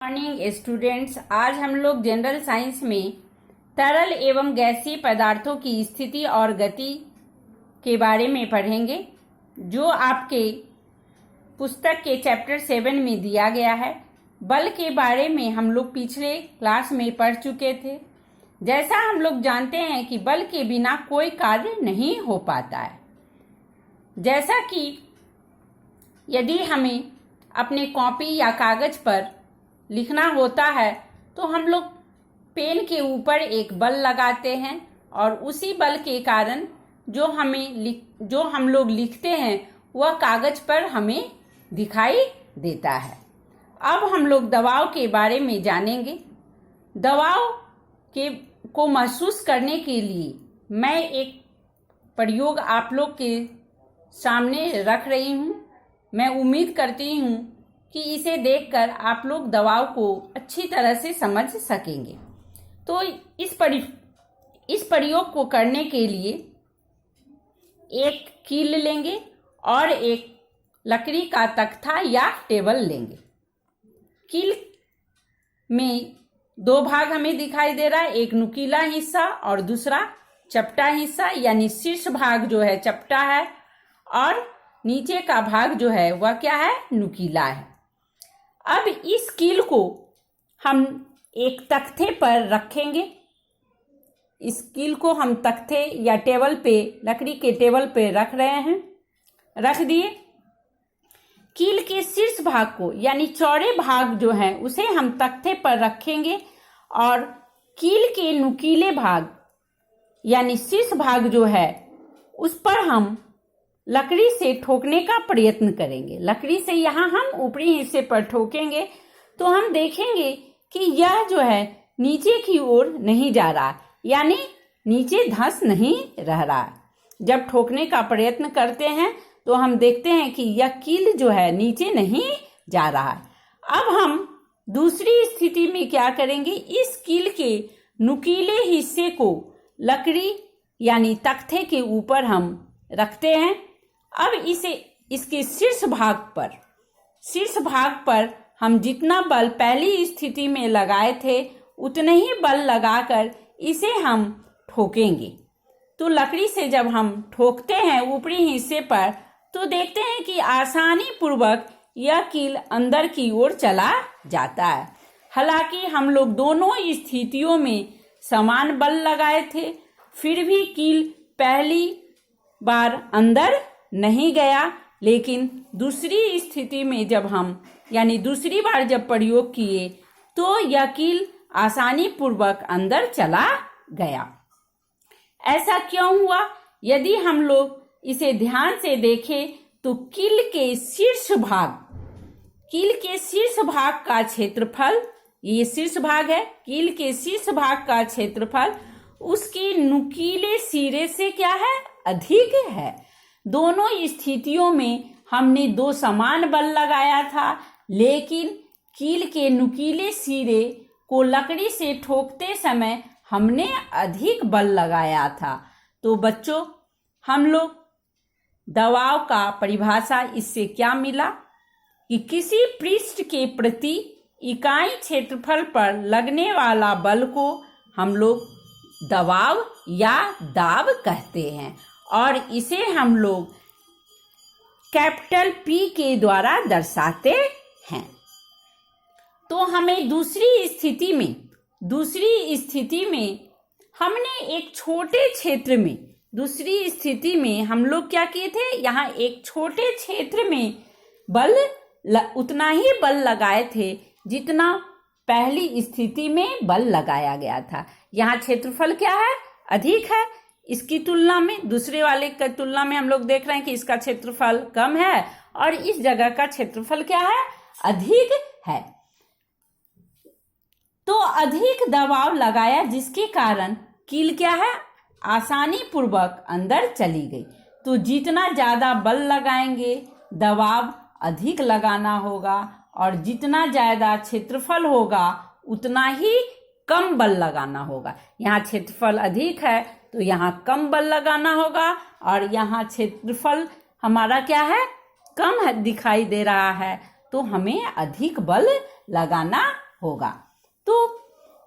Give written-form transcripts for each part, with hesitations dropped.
Morning students. आज हम लोग जनरल साइंस में तरल एवं गैसीय पदार्थों की स्थिति और गति के बारे में पढ़ेंगे, जो आपके पुस्तक के चैप्टर 7 में दिया गया है। बल के बारे में हम लोग पिछले क्लास में पढ़ चुके थे। जैसा हम लोग जानते हैं कि बल के बिना कोई कार्य नहीं हो पाता है। जैसा कि यदि हमें अपने कॉपी या कागज पर लिखना होता है तो हम लोग पेन के ऊपर एक बल लगाते हैं और उसी बल के कारण जो हम लोग लिखते हैं वह कागज पर हमें दिखाई देता है। अब हम लोग दबाव के बारे में जानेंगे। दबाव को महसूस करने के लिए मैं एक प्रयोग आप लोग के सामने रख रही हूँ। मैं उम्मीद करती हूँ कि इसे देखकर आप लोग दबाव को अच्छी तरह से समझ सकेंगे। तो इस प्रयोग को करने के लिए एक कील लेंगे और एक लकड़ी का तख्ता या टेबल लेंगे। कील में दो भाग हमें दिखाई दे रहा है, एक नुकीला हिस्सा और दूसरा चपटा हिस्सा, यानी शीर्ष भाग जो है चपटा है और नीचे का भाग जो है वह क्या है, नुकीला है। अब इस कील को हम एक तख्ते पर रखेंगे। इस कील को हम तख्ते या टेबल पे, लकड़ी के टेबल पे रख रहे हैं। रख दिए। कील के शीर्ष भाग को यानी चौड़े भाग जो है उसे हम तख्ते पर रखेंगे और कील के नुकीले भाग यानी शीर्ष भाग जो है उस पर हम लकड़ी से ठोकने का प्रयत्न करेंगे। लकड़ी से यहाँ हम ऊपरी हिस्से पर ठोकेंगे तो हम देखेंगे कि यह जो है नीचे की ओर नहीं जा रहा, यानी नीचे धंस नहीं रह रहा। जब ठोकने का प्रयत्न करते हैं तो हम देखते हैं कि यह कील जो है नीचे नहीं जा रहा है। अब हम दूसरी स्थिति में क्या करेंगे, इस कील के नुकीले हिस्से को लकड़ी यानी तख्ते के ऊपर हम रखते हैं। अब इसके शीर्ष भाग पर हम जितना बल पहली स्थिति में लगाए थे उतने ही बल लगाकर इसे हम ठोकेंगे। तो लकड़ी से जब हम ठोकते हैं ऊपरी हिस्से पर तो देखते हैं कि आसानी पूर्वक यह कील अंदर की ओर चला जाता है। हालांकि हम लोग दोनों स्थितियों में समान बल लगाए थे, फिर भी कील पहली बार अंदर नहीं गया, लेकिन दूसरी स्थिति में जब हम यानी दूसरी बार जब प्रयोग किए तो यह कील आसानी पूर्वक अंदर चला गया। ऐसा क्यों हुआ? यदि हम लोग इसे ध्यान से देखें तो कील के शीर्ष भाग का क्षेत्रफल, ये शीर्ष भाग है, कील के शीर्ष भाग का क्षेत्रफल उसके नुकीले सिरे से क्या है, अधिक है। दोनों स्थितियों में हमने दो समान बल लगाया था, लेकिन कील के नुकीले सिरे को लकड़ी से ठोकते समय हमने अधिक बल लगाया था। तो बच्चों, हम लोग दबाव का परिभाषा इससे क्या मिला कि किसी पृष्ठ के प्रति इकाई क्षेत्रफल पर लगने वाला बल को हम लोग दबाव या दाब कहते हैं और इसे हम लोग कैपिटल P के द्वारा दर्शाते हैं। तो हमें दूसरी स्थिति में हमने एक छोटे क्षेत्र में, दूसरी स्थिति में हम लोग क्या किए थे, यहाँ एक छोटे क्षेत्र में उतना ही बल लगाए थे जितना पहली स्थिति में बल लगाया गया था। यहाँ क्षेत्रफल क्या है, अधिक है। इसकी तुलना में, दूसरे वाले की तुलना में हम लोग देख रहे हैं कि इसका क्षेत्रफल कम है और इस जगह का क्षेत्रफल क्या है, अधिक है। तो अधिक दबाव लगाया जिसके कारण कील क्या है, आसानी पूर्वक अंदर चली गई। तो जितना ज्यादा बल लगाएंगे दबाव अधिक लगाना होगा और जितना ज्यादा क्षेत्रफल होगा उतना ही कम बल लगाना होगा। यहाँ क्षेत्रफल अधिक है तो यहाँ कम बल लगाना होगा और यहाँ क्षेत्रफल हमारा क्या है, कम दिखाई दे रहा है तो हमें अधिक बल लगाना होगा। तो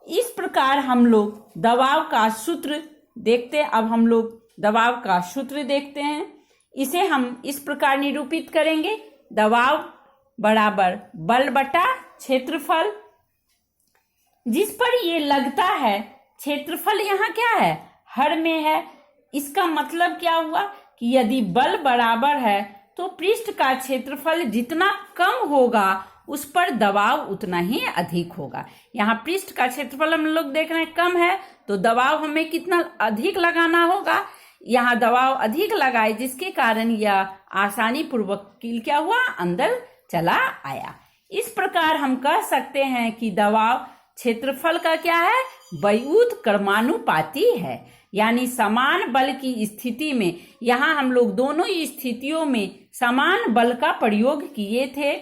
इस प्रकार हम लोग दबाव का सूत्र देखते हैं। अब हम लोग दबाव का सूत्र देखते हैं। इसे हम इस प्रकार निरूपित करेंगे, दबाव बराबर बल बटा क्षेत्रफल। जिस पर ये लगता है क्षेत्रफल यहाँ क्या है, हर में है। इसका मतलब क्या हुआ कि यदि बल बराबर है तो पृष्ठ का क्षेत्रफल जितना कम होगा उस पर दबाव उतना ही अधिक होगा। यहाँ पृष्ठ का क्षेत्रफल हम लोग देख रहे हैं कम है, तो दबाव हमें कितना अधिक लगाना होगा। यहाँ दबाव अधिक लगाए, जिसके कारण यह आसानी पूर्वक कील क्या हुआ, अंदर चला आया। इस प्रकार हम कह सकते हैं कि दबाव क्षेत्रफल का क्या है, व्युत क्रमानुपाती है। यानी समान बल की स्थिति में, यहाँ हम लोग दोनों ही स्थितियों में समान बल का प्रयोग किए थे।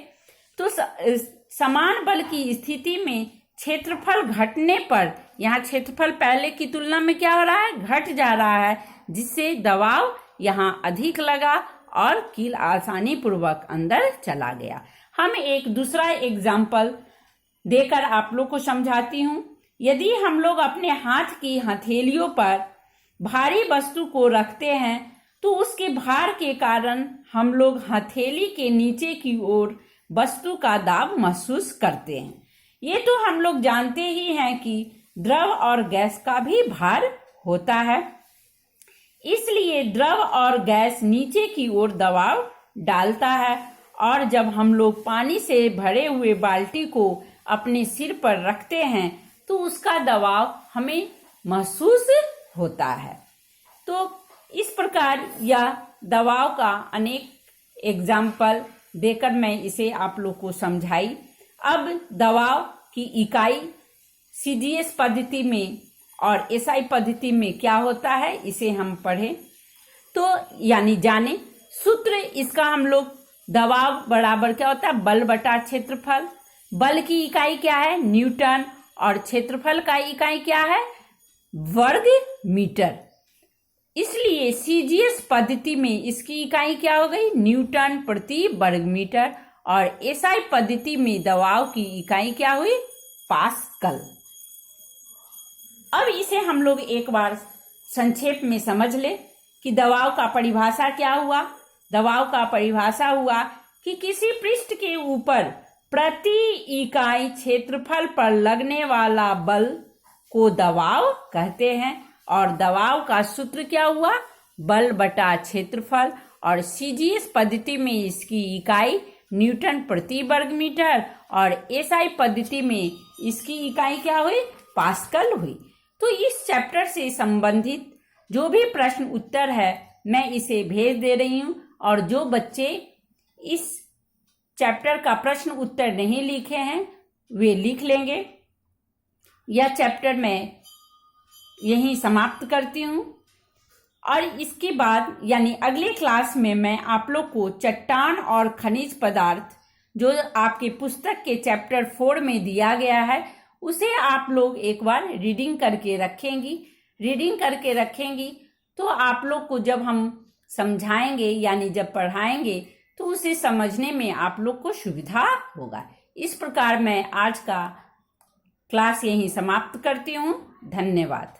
तो समान बल की स्थिति में क्षेत्रफल घटने पर, यहाँ क्षेत्रफल पहले की तुलना में क्या हो रहा है, घट जा रहा है, जिससे दबाव यहाँ अधिक लगा और कील आसानी पूर्वक अंदर चला गया। हम एक दूसरा एग्जाम्पल देकर आप लोग को समझाती हूँ। यदि हम लोग अपने हाथ की हथेलियों पर भारी वस्तु को रखते हैं तो उसके भार के कारण हम लोग हथेली के नीचे की ओर वस्तु का दाब महसूस करते हैं। ये तो हम लोग जानते ही हैं कि द्रव और गैस का भी भार होता है, इसलिए द्रव और गैस नीचे की ओर दबाव डालता है। और जब हम लोग पानी से भरे हुए बाल्टी को अपने सिर पर रखते हैं तो उसका दबाव हमें महसूस होता है। तो इस प्रकार यह दबाव का अनेक एग्जाम्पल देकर मैं इसे आप लोग को समझाई। अब दबाव की इकाई सीजीएस पद्धति में और एसआई पद्धति में क्या होता है, इसे हम पढ़ें तो यानी जाने। सूत्र इसका हम लोग दबाव बराबर क्या होता है, बल बटा क्षेत्रफल। बल की इकाई क्या है, न्यूटन, और क्षेत्रफल का इकाई क्या है, वर्ग मीटर। इसलिए सीजीएस पद्धति में इसकी इकाई क्या हो गई, न्यूटन प्रति वर्ग मीटर, और एसआई पद्धति में दबाव की इकाई क्या हुई, पास्कल। अब इसे हम लोग एक बार संक्षेप में समझ ले कि दबाव का परिभाषा क्या हुआ। दबाव का परिभाषा हुआ कि किसी पृष्ठ के ऊपर प्रति इकाई क्षेत्रफल पर लगने वाला बल को दबाव कहते हैं। और दबाव का सूत्र क्या हुआ, बल बटा क्षेत्रफल, और सीजीएस पद्धति में इसकी इकाई न्यूटन प्रति वर्ग मीटर, और एसआई पद्धति में इसकी इकाई क्या हुई, पास्कल हुई। तो इस चैप्टर से संबंधित जो भी प्रश्न उत्तर है मैं इसे भेज दे रही हूँ, और जो बच्चे इस चैप्टर का प्रश्न उत्तर नहीं लिखे हैं वे लिख लेंगे। यह चैप्टर मैं यहीं समाप्त करती हूँ, और इसके बाद यानी अगले क्लास में मैं आप लोग को चट्टान और खनिज पदार्थ जो आपके पुस्तक के चैप्टर 4 में दिया गया है उसे आप लोग एक बार रीडिंग करके रखेंगी तो आप लोग को जब हम समझाएंगे यानी जब पढ़ाएंगे तो उसे समझने में आप लोग को सुविधा होगा। इस प्रकार मैं आज का क्लास यहीं समाप्त करती हूँ। धन्यवाद।